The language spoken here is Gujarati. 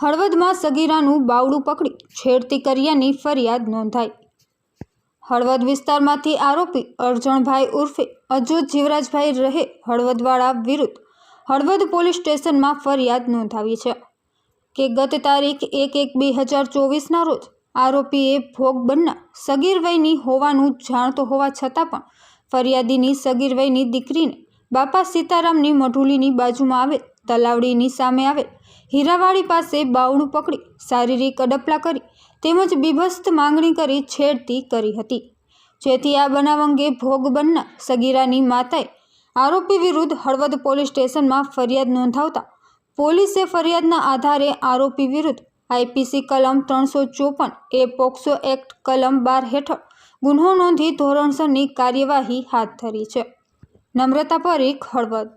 હળવદમાં સગીરાનું બાવડું પકડી છેડતી કર્યાની ફરિયાદ નોંધાઈ। હળવદ વિસ્તારમાંથી આરોપી અરજણભાઈ ઉર્ફે અજોત જીવરાજભાઈ રહે હળવદવાળા વિરુદ્ધ હળવદ પોલીસ સ્ટેશનમાં ફરિયાદ નોંધાવી છે કે ગત તારીખ 1/1/2024ના રોજ આરોપીએ ભોગ બનનાર સગીર વયની હોવાનું જાણતો હોવા છતાં પણ ફરિયાદીની સગીર વયની દીકરીને બાપા સીતારામની મઢુલીની બાજુમાં આવેલ તલાવડીની સામે આવેલ હીરાવાડી પાસે બાવડું પકડી શારીરિક અડપલા કરી તેમજ બીભત્સ માંગણી કરી છેડતી કરી હતી, જેથી આ બનાવ અંગે ભોગ બનનાર સગીરાની માતાએ આરોપી વિરુદ્ધ હળવદ પોલીસ સ્ટેશનમાં ફરિયાદ નોંધાવતા પોલીસે ફરિયાદના આધારે આરોપી વિરુદ્ધ આઈપીસી કલમ 354 એ પોક્સો એક્ટ કલમ 12 હેઠળ ગુન્હો નોંધી ધોરણસરની કાર્યવાહી હાથ ધરી છે। નમ્રતા પરીખ, હળવદ।